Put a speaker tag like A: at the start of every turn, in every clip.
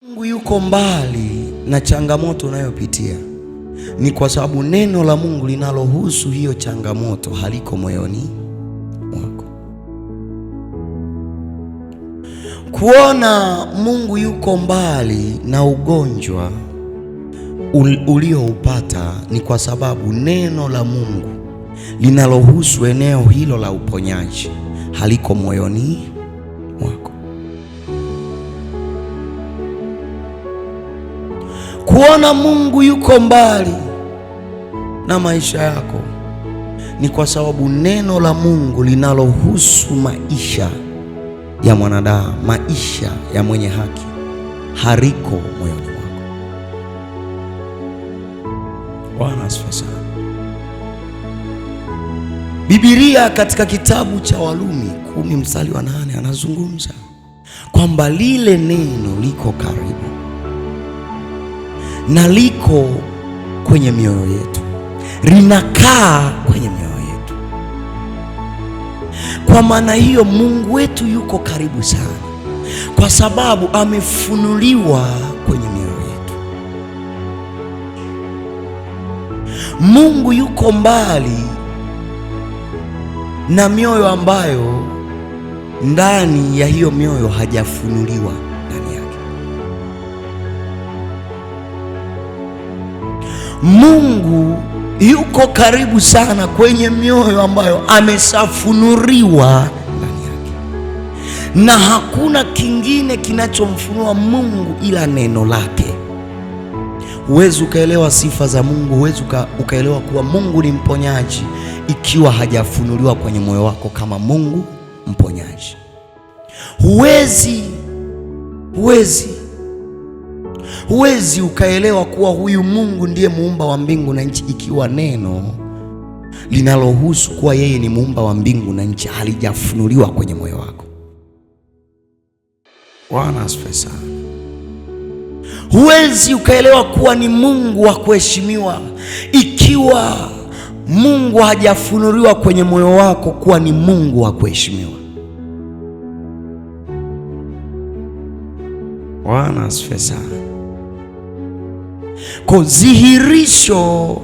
A: Mungu yuko mbali na changamoto unayopitia, ni kwa sababu neno la Mungu linalohusu hiyo changamoto haliko moyoni mwako. Kuona Mungu yuko mbali na ugonjwa ulioupata ni kwa sababu neno la Mungu linalohusu eneo hilo la uponyaji haliko moyoni mwako. Kuona Mungu yuko mbali na maisha yako ni kwa sababu neno la Mungu linalohusu maisha ya mwanadamu, maisha ya mwenye haki haliko moyoni mwako. Bwana asifiwe sana. Biblia katika kitabu cha Warumi 10 mstari wa 8 anazungumza kwamba lile neno liko karibu na liko kwenye mioyo yetu, linakaa kwenye mioyo yetu. Kwa maana hiyo Mungu wetu yuko karibu sana, kwa sababu amefunuliwa kwenye mioyo yetu. Mungu yuko mbali na mioyo ambayo ndani ya hiyo mioyo hajafunuliwa ndani yake. Mungu yuko karibu sana kwenye mioyo ambayo ameshafunuliwa ndani yake, na hakuna kingine kinachomfunua Mungu ila neno lake. Huwezi ukaelewa sifa za Mungu, huwezi ukaelewa kuwa Mungu ni mponyaji ikiwa hajafunuliwa kwenye moyo wako kama Mungu mponyaji. Huwezi ukaelewa kuwa huyu Mungu ndiye muumba wa mbingu na nchi ikiwa neno linalohusu kuwa yeye ni muumba wa mbingu na nchi halijafunuliwa kwenye moyo wako. Bwana asifiwe sana. Huwezi ukaelewa kuwa ni Mungu wa kuheshimiwa ikiwa Mungu hajafunuliwa kwenye moyo wako kuwa ni Mungu wa kuheshimiwa. Bwana asifiwe sana. Kwa dhihirisho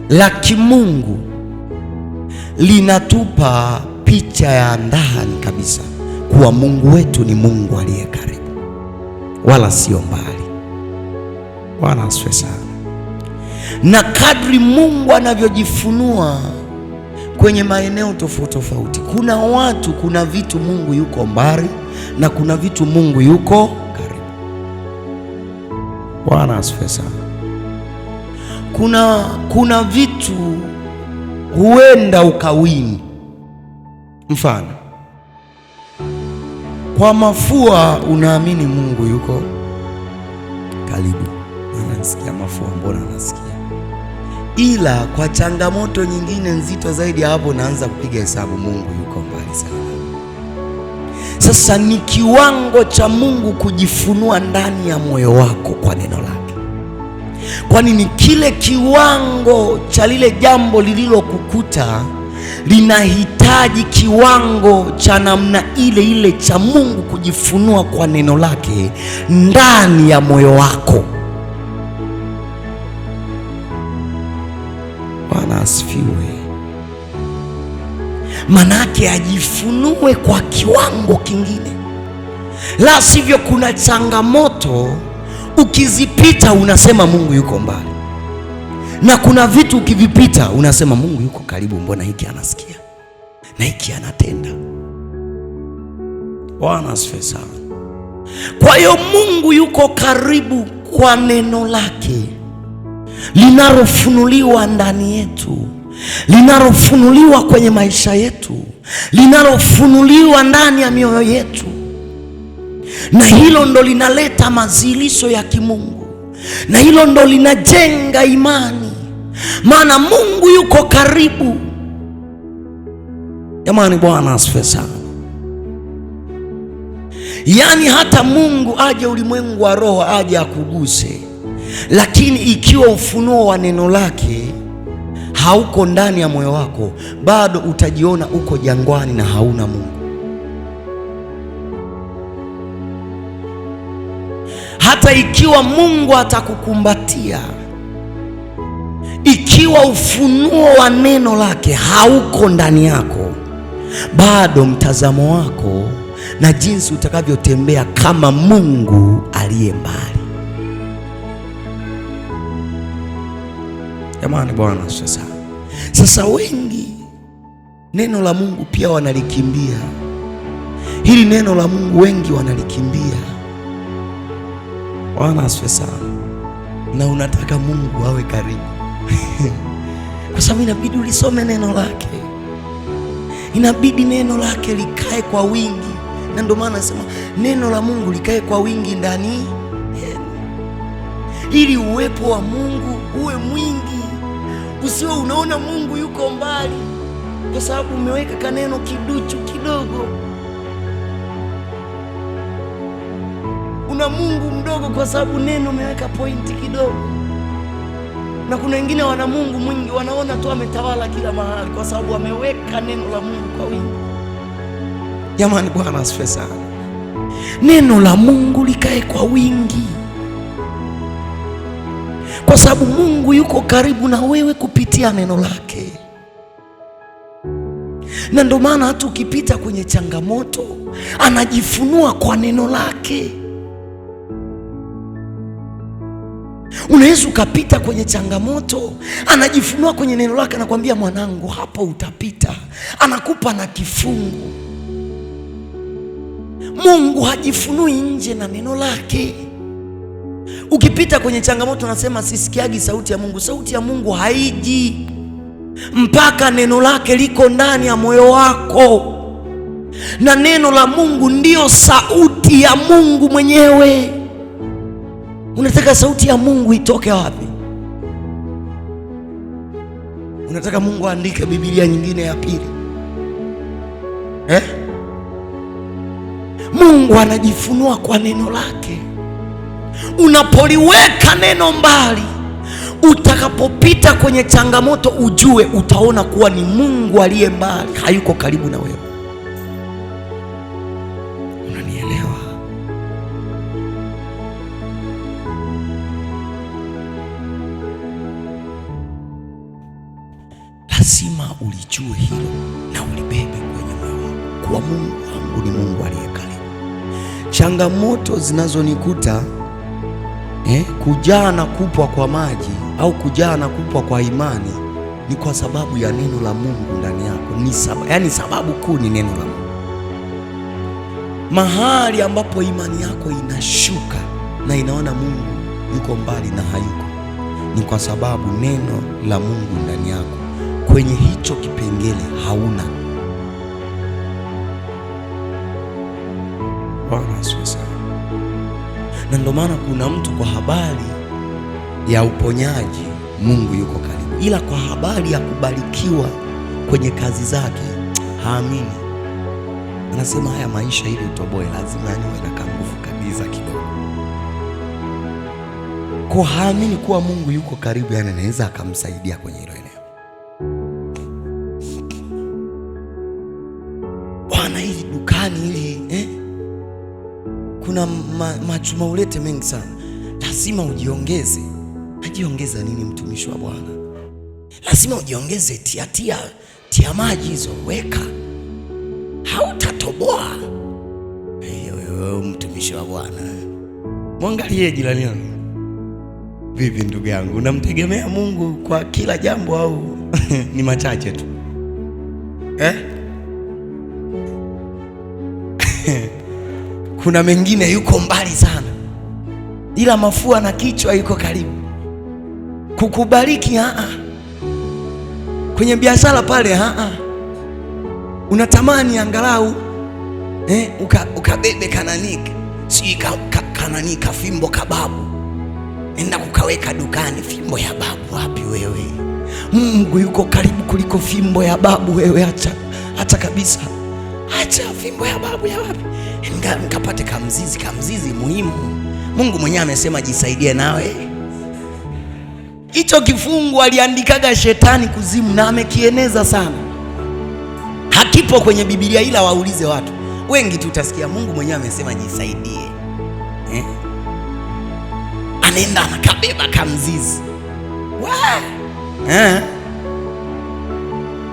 A: la kimungu linatupa picha ya ndani kabisa kuwa Mungu wetu ni Mungu aliye karibu wala sio mbali. Bwana asifiwe sana. Na kadri Mungu anavyojifunua kwenye maeneo tofauti tofauti, kuna watu, kuna vitu Mungu yuko mbali na kuna vitu Mungu yuko karibu. Bwana asifiwe sana. Kuna vitu huenda ukawini. Mfano, kwa mafua unaamini Mungu yuko karibu, anasikia mafua, mbona anasikia? Ila kwa changamoto nyingine nzito zaidi ya hapo unaanza kupiga hesabu, Mungu yuko mbali sana. Sasa ni kiwango cha Mungu kujifunua ndani ya moyo wako kwa neno lake. Kwani ni kile kiwango cha lile jambo lililokukuta linahitaji kiwango cha namna ile ile cha Mungu kujifunua kwa neno lake ndani ya moyo wako. Bwana asifiwe. Manake ajifunue kwa kiwango kingine, la sivyo kuna changamoto ukizipita unasema Mungu yuko mbali, na kuna vitu ukivipita unasema Mungu yuko karibu, mbona hiki anasikia na hiki anatenda. Bwana asifiwe sana. Kwa hiyo Mungu yuko karibu kwa neno lake linalofunuliwa ndani yetu, linalofunuliwa kwenye maisha yetu, linalofunuliwa ndani ya mioyo yetu, na hilo ndo linaleta mazilisho ya kimungu, na hilo ndo linajenga imani, maana Mungu yuko karibu. Jamani, Bwana asifiwe sana. Yaani hata Mungu aje ulimwengu wa roho, aje akuguse, lakini ikiwa ufunuo wa neno lake hauko ndani ya moyo wako, bado utajiona uko jangwani na hauna Mungu. hata ikiwa Mungu atakukumbatia, ikiwa ufunuo wa neno lake hauko ndani yako, bado mtazamo wako na jinsi utakavyotembea kama Mungu aliye mbali. Jamani, Bwana sasa wengi neno la Mungu pia wanalikimbia. Hili neno la Mungu wengi wanalikimbia. Bwana asifiwe sana. Na unataka Mungu awe karibu kwa sababu inabidi ulisome neno lake, inabidi neno lake likae kwa wingi. Na ndio maana nasema neno la Mungu likae kwa wingi ndani yenu, ili uwepo wa Mungu uwe mwingi. Usiwe unaona Mungu yuko mbali kwa sababu umeweka kaneno kiduchu kidogo. Una Mungu mdogo kwa sababu neno umeweka pointi kidogo. Na kuna wengine wana Mungu mwingi, wanaona tu ametawala kila mahali kwa sababu ameweka neno la Mungu kwa wingi. Jamani, Bwana asifiwe sana. Neno la Mungu likae kwa wingi, kwa sababu Mungu yuko karibu na wewe kupitia neno lake. Na ndio maana hata ukipita kwenye changamoto, anajifunua kwa neno lake. Unaweza ukapita kwenye changamoto, anajifunua kwenye neno lake, anakuambia mwanangu, hapo utapita, anakupa na kifungu. Mungu hajifunui nje na neno lake. Ukipita kwenye changamoto unasema sisikiagi sauti ya Mungu. Sauti ya Mungu haiji mpaka neno lake liko ndani ya moyo wako, na neno la Mungu ndio sauti ya Mungu mwenyewe. Unataka sauti ya Mungu itoke wapi? Unataka Mungu aandike Biblia nyingine ya pili? Mungu anajifunua kwa neno lake. Unapoliweka neno mbali, utakapopita kwenye changamoto ujue, utaona kuwa ni Mungu aliye mbali, hayuko karibu na wewe. Unanielewa? Lazima ulijue hilo na ulibebe kwenye moyo wako kuwa Mungu wangu ni Mungu aliye karibu. Changamoto zinazonikuta kujaa na kupwa kwa maji au kujaa na kupwa kwa imani ni kwa sababu ya neno la Mungu ndani yako. Sababu kuu ni neno la Mungu. Mahali ambapo imani yako inashuka na inaona Mungu yuko mbali na hayuko, ni kwa sababu neno la Mungu ndani yako kwenye hicho kipengele hauna. Bwana asifiwe sana. Na ndio maana kuna mtu kwa habari ya uponyaji Mungu yuko karibu, ila kwa habari ya kubarikiwa kwenye kazi zake haamini. Anasema haya maisha ili utoboe lazima niwe na kanguvu kabisa kidogo. Kwa haamini kuwa Mungu yuko karibu, anaweza akamsaidia kwenye hilo eneo. Bwana, hili dukani hili kuna machuma ulete mengi sana, lazima ujiongeze. Najiongeza nini mtumishi wa Bwana? Lazima ujiongeze, tia maji hizo, weka, hautatoboa. Wewe mtumishi wa Bwana, mwangalie jirani yako. Vipi ndugu yangu, unamtegemea Mungu kwa kila jambo au ni machache tu? Kuna mengine yuko mbali sana, ila mafua na kichwa yuko karibu kukubariki. Kwenye biashara pale unatamani angalau ukabebe kanani kafimbo kababu, enda kukaweka dukani. Fimbo ya babu wapi wewe? Mungu yuko karibu kuliko fimbo ya babu wewe. Acha kabisa, acha fimbo ya babu ya wapi? Nikapate kamzizi muhimu. Mungu mwenyewe amesema jisaidie nawe. Hicho kifungu aliandikaga shetani kuzimu na amekieneza sana. Hakipo kwenye Biblia, ila waulize watu wengi tu utasikia Mungu mwenyewe amesema jisaidie. anaenda anakabeba kamzizi.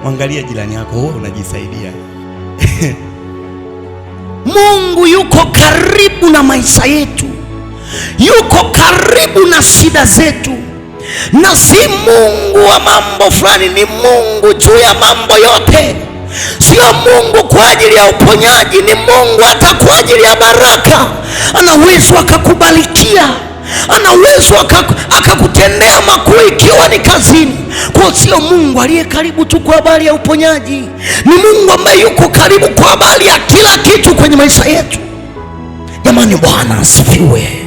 A: Mwangalia jirani yako, wewe unajisaidia. Mungu yuko karibu na maisha yetu, yuko karibu na shida zetu, na si Mungu wa mambo fulani, ni Mungu juu ya mambo yote. Sio Mungu kwa ajili ya uponyaji, ni Mungu hata kwa ajili ya baraka. Ana uwezo akakubalikia, ana uwezo akakutendea makuu ikiwa ni kazini. Kwa sio Mungu aliye karibu tu kwa habari ya uponyaji, ni Mungu ambaye yuko karibu kwa habari ya kila kitu kwenye maisha yetu. Jamani, Bwana asifiwe.